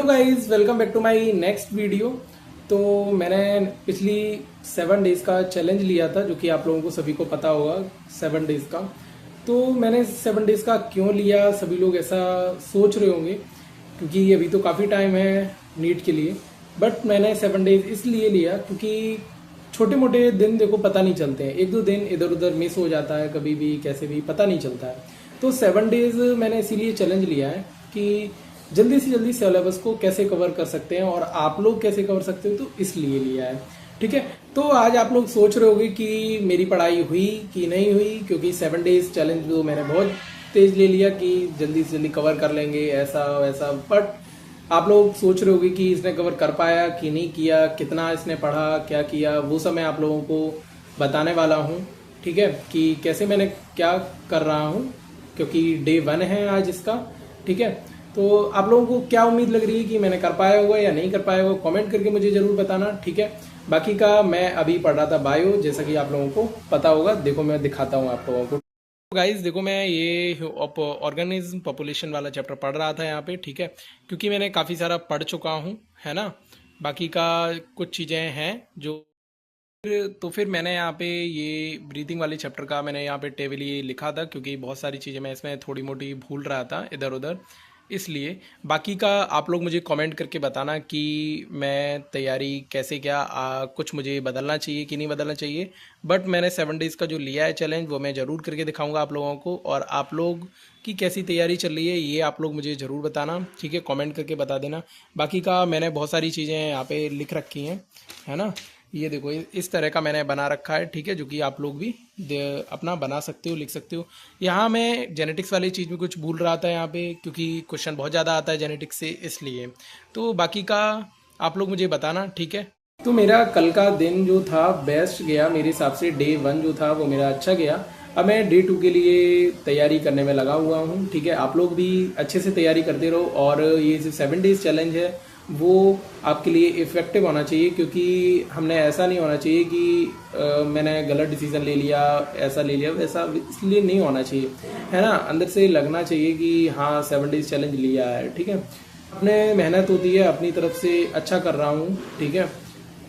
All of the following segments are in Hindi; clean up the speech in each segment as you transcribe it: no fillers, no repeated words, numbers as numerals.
Guys, welcome back to my next video. तो मैंने पिछली 7 डेज का चैलेंज लिया था, जो कि आप लोगों को सभी को पता होगा 7 डेज का। तो मैंने 7 डेज का क्यों लिया, सभी लोग ऐसा सोच रहे होंगे क्योंकि अभी तो काफ़ी टाइम है नीट के लिए। बट मैंने 7 डेज इसलिए लिया क्योंकि छोटे मोटे दिन देखो पता नहीं चलते हैं, एक दो दिन इधर उधर मिस हो जाता है, कभी भी कैसे भी पता नहीं चलता है। तो 7 डेज मैंने इसीलिए चैलेंज लिया है कि जल्दी से जल्दी सिलेबस को कैसे कवर कर सकते हैं और आप लोग कैसे कवर सकते हो, तो इसलिए लिया है। ठीक है, तो आज आप लोग सोच रहे होंगे कि मेरी पढ़ाई हुई कि नहीं हुई, क्योंकि 7 डेज चैलेंज जो मैंने बहुत तेज ले लिया कि जल्दी से जल्दी कवर कर लेंगे ऐसा वैसा। बट आप लोग सोच रहे होंगे कि इसने कवर कर पाया कि नहीं किया, कितना इसने पढ़ा, क्या किया, वो सब मैं आप लोगों को बताने वाला हूँ। ठीक है, कि कैसे मैंने क्या कर रहा हूँ, क्योंकि डे 1 है आज इसका। ठीक है, तो आप लोगों को क्या उम्मीद लग रही है कि मैंने कर पाया होगा या नहीं कर पाया होगा, कमेंट करके मुझे जरूर बताना। ठीक है, बाकी का मैं अभी पढ़ रहा था बायो, जैसा कि आप लोगों को पता होगा। देखो मैं दिखाता हूँ आप लोगों को। गाइस देखो, मैं ये ऑर्गेनिज्म पॉपुलेशन वाला चैप्टर पढ़ रहा था यहाँ पे। ठीक है, क्योंकि मैंने काफ़ी सारा पढ़ चुका हूँ, है ना। बाकी का कुछ चीज़ें हैं जो तो फिर मैंने यहाँ पे ये ब्रीथिंग वाले चैप्टर का मैंने यहाँ पे टेबल ये लिखा था, क्योंकि बहुत सारी चीज़ें मैं इसमें थोड़ी मोटी भूल रहा था इधर उधर, इसलिए। बाकी का आप लोग मुझे कमेंट करके बताना कि मैं तैयारी कैसे क्या कुछ मुझे बदलना चाहिए कि नहीं बदलना चाहिए। बट मैंने 7 डेज़ का जो लिया है चैलेंज, वो मैं ज़रूर करके दिखाऊंगा आप लोगों को। और आप लोग की कैसी तैयारी चल रही है ये आप लोग मुझे ज़रूर बताना। ठीक है, कमेंट करके बता देना। बाकी का मैंने बहुत सारी चीज़ें यहाँ पे लिख रखी हैं, है ना। ये देखो, इस तरह का मैंने बना रखा है। ठीक है, जो कि आप लोग भी अपना बना सकते हो, लिख सकते हो। यहाँ मैं जेनेटिक्स वाली चीज़ में कुछ भूल रहा था यहाँ पे, क्योंकि क्वेश्चन बहुत ज़्यादा आता है जेनेटिक्स से, इसलिए। तो बाकी का आप लोग मुझे बताना। ठीक है, तो मेरा कल का दिन जो था बेस्ट गया मेरे हिसाब से। डे 1 जो था वो मेरा अच्छा गया। अब मैं डे 2 के लिए तैयारी करने में लगा हुआ हूँ। ठीक है, आप लोग भी अच्छे से तैयारी करते रहो। और ये जो 7 डेज चैलेंज है वो आपके लिए इफ़ेक्टिव होना चाहिए, क्योंकि हमने ऐसा नहीं होना चाहिए कि मैंने गलत डिसीजन ले लिया, ऐसा ले लिया वैसा, इसलिए नहीं होना चाहिए, है ना। अंदर से लगना चाहिए कि हाँ 7 डेज चैलेंज लिया है। ठीक है, अपने मेहनत होती है, अपनी तरफ से अच्छा कर रहा हूँ। ठीक है,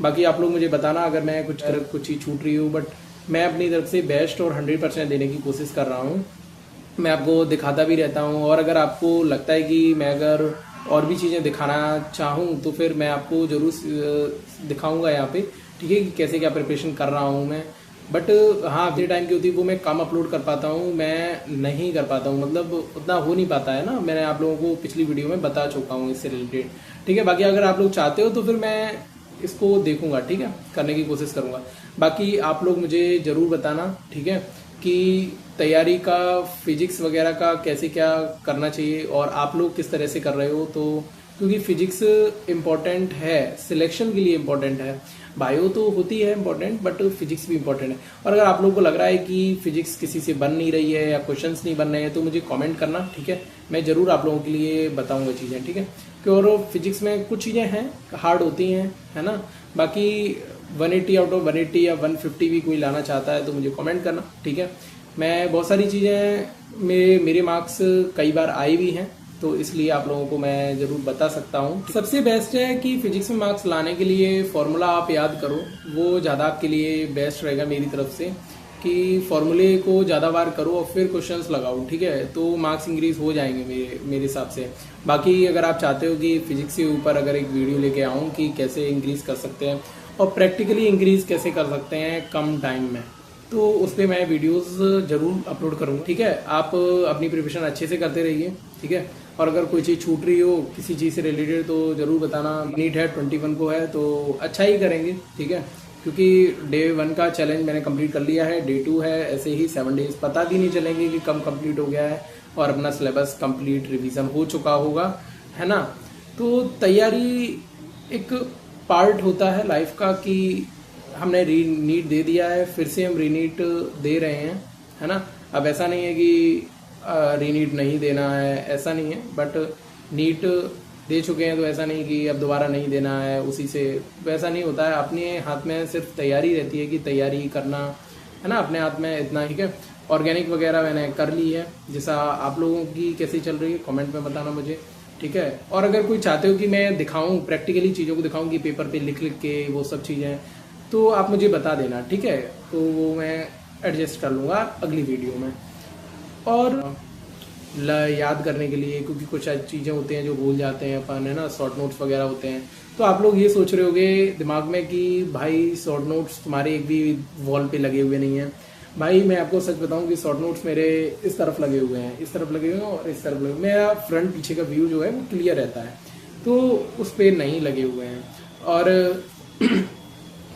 बाकी आप लोग मुझे बताना अगर मैं कुछ चीज़ छूट रही हूँ। बट मैं अपनी तरफ से बेस्ट और 100% देने की कोशिश कर रहा हूँ। मैं आपको दिखाता भी रहता हूँ, और अगर आपको लगता है कि मैं अगर और भी चीज़ें दिखाना चाहूँ तो फिर मैं आपको ज़रूर दिखाऊंगा यहाँ पे। ठीक है, कि कैसे क्या प्रिपरेशन कर रहा हूँ मैं। बट हाँ, अपने टाइम की होती है वो मैं कम अपलोड कर पाता हूँ, मैं नहीं कर पाता हूँ, मतलब उतना हो नहीं पाता है ना। मैंने आप लोगों को पिछली वीडियो में बता चुका हूँ इससे रिलेटेड। ठीक है, बाकी अगर आप लोग चाहते हो तो फिर मैं इसको देखूंगा। ठीक है, करने की कोशिश करूंगा। बाकी आप लोग मुझे ज़रूर बताना। ठीक है, कि तैयारी का फिजिक्स वगैरह का कैसे क्या करना चाहिए और आप लोग किस तरह से कर रहे हो। तो क्योंकि फिजिक्स इम्पॉर्टेंट है, सिलेक्शन के लिए इम्पॉर्टेंट है। बायो तो होती है इम्पॉर्टेंट, बट फिजिक्स भी इम्पॉर्टेंट है। और अगर आप लोग को लग रहा है कि फिजिक्स किसी से बन नहीं रही है या क्वेश्चंस नहीं बन रहे हैं, तो मुझे कमेंट करना। ठीक है, मैं ज़रूर आप लोगों के लिए बताऊंगा चीज़ें। ठीक है, क्योंकि फिजिक्स में कुछ चीज़ें हैं हार्ड होती हैं, है ना। बाकी 180 आउट ऑफ 180 या 150 भी कोई लाना चाहता है तो मुझे कमेंट करना। ठीक है, मैं बहुत सारी चीज़ें मेरे मार्क्स कई बार आए भी हैं, तो इसलिए आप लोगों को मैं ज़रूर बता सकता हूँ। सबसे बेस्ट है कि फिजिक्स में मार्क्स लाने के लिए फॉर्मूला आप याद करो, वो ज़्यादा आपके लिए बेस्ट रहेगा मेरी तरफ से, कि फॉर्मूले को ज़्यादा बार करो और फिर क्वेश्चंस लगाओ। ठीक है, तो मार्क्स इंक्रीज हो जाएंगे मेरे हिसाब से। बाकी अगर आप चाहते हो कि फिजिक्स के ऊपर अगर एक वीडियो लेके आऊँ कि कैसे इंक्रीज कर सकते हैं और प्रैक्टिकली इंक्रीज कैसे कर सकते हैं कम टाइम में, तो उस पर मैं वीडियोस ज़रूर अपलोड करूँगा। ठीक है, आप अपनी प्रिपरेशन अच्छे से करते रहिए। ठीक है, और अगर कोई चीज़ छूट रही हो किसी चीज़ से रिलेटेड तो ज़रूर बताना। नीट है 21 को है तो अच्छा ही करेंगे। ठीक है, क्योंकि डे 1 का चैलेंज मैंने कंप्लीट कर लिया है, डे 2 है, ऐसे ही 7 डेज पता भी नहीं चलेंगे कि कब कंप्लीट हो गया है और अपना सिलेबस कंप्लीट रिवीजन हो चुका होगा, है ना। तो तैयारी एक पार्ट होता है लाइफ का, कि हमने री नीट दे दिया है, फिर से हम रीनीट दे रहे हैं, है ना। अब ऐसा नहीं है कि रीनीट नहीं देना है, ऐसा नहीं है। बट नीट दे चुके हैं तो ऐसा नहीं कि अब दोबारा नहीं देना है उसी से, वैसा नहीं होता है। अपने हाथ में सिर्फ तैयारी रहती है कि तैयारी करना, है ना, अपने हाथ में इतना ही है। ऑर्गेनिक वगैरह मैंने कर ली है। जैसा आप लोगों की कैसी चल रही है कमेंट में बताना मुझे। ठीक है। और अगर कोई चाहते हो कि मैं दिखाऊं, प्रैक्टिकली चीज़ों को दिखाऊं कि पेपर पे लिख लिख के वो सब चीज़ें, तो आप मुझे बता देना, ठीक है। तो वो मैं एडजस्ट कर लूँगा अगली वीडियो में। और याद करने के लिए, क्योंकि कुछ चीज़ें होती हैं जो भूल जाते हैं अपन, है ना, शॉर्ट नोट्स वगैरह होते हैं। तो आप लोग ये सोच रहे होगे दिमाग में कि भाई शॉर्ट नोट्स तुम्हारे एक भी वॉल पे लगे हुए नहीं हैं। भाई मैं आपको सच बताऊं कि शॉर्ट नोट्स मेरे इस तरफ लगे हुए हैं, इस तरफ लगे हुए हैं और इस तरफ लगे हुए हैं। मेरा फ्रंट पीछे का व्यू जो है वो क्लियर रहता है, तो उस पर नहीं लगे हुए हैं। और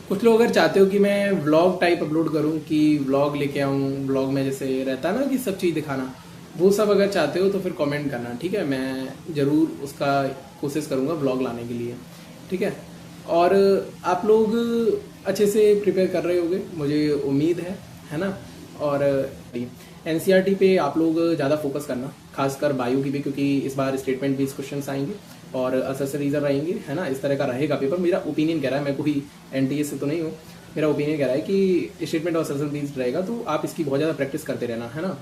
कुछ लोग अगर चाहते हो कि मैं व्लॉग टाइप अपलोड करूं, कि व्लॉग लेके आऊं, व्लॉग में जैसे रहता है ना कि सब चीज़ दिखाना, वो सब अगर चाहते हो तो फिर कमेंट करना, ठीक है। मैं ज़रूर उसका कोशिश करूंगा व्लॉग लाने के लिए, ठीक है। और आप लोग अच्छे से प्रिपेयर कर रहे होगे, मुझे उम्मीद है ना। और एनसीईआरटी पे आप लोग ज़्यादा फोकस करना, खासकर बायो की भी, क्योंकि इस बार स्टेटमेंट बेस्ड क्वेश्चन आएंगे और असेसरीज रहेंगे, है ना। इस तरह का रहेगा पेपर। मेरा ओपिनियन कह रहा है, मैं कोई एनटीए से तो नहीं हूँ, मेरा ओपिनियन कह रहा है कि स्टेटमेंट और असेसरी बेस्ड रहेगा, तो आप इसकी बहुत ज़्यादा प्रैक्टिस करते रहना, है ना।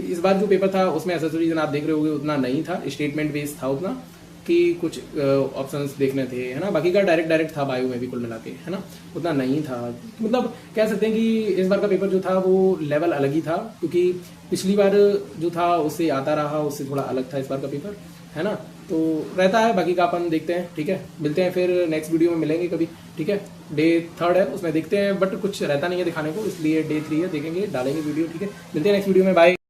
इस बार जो पेपर था उसमें असेसरीज आप देख रहे होगे उतना नहीं था, स्टेटमेंट बेस्ड था उतना, कि कुछ ऑप्शंस देखने थे, है ना। बाकी का डायरेक्ट था बायो में भी कुल मिला के, है ना, उतना नहीं था। मतलब कह सकते हैं कि इस बार का पेपर जो था वो लेवल अलग ही था, क्योंकि पिछली बार जो था उससे आता रहा, उससे थोड़ा अलग था इस बार का पेपर, है ना। तो रहता है, बाकी का अपन देखते हैं, ठीक है। मिलते हैं फिर नेक्स्ट वीडियो में, मिलेंगे कभी, ठीक है। डे 3 है, उसमें देखते हैं, बट कुछ रहता नहीं है दिखाने को, इसलिए डे 3 है, देखेंगे, डालेंगे वीडियो, ठीक है। मिलते हैं नेक्स्ट वीडियो में, बाय।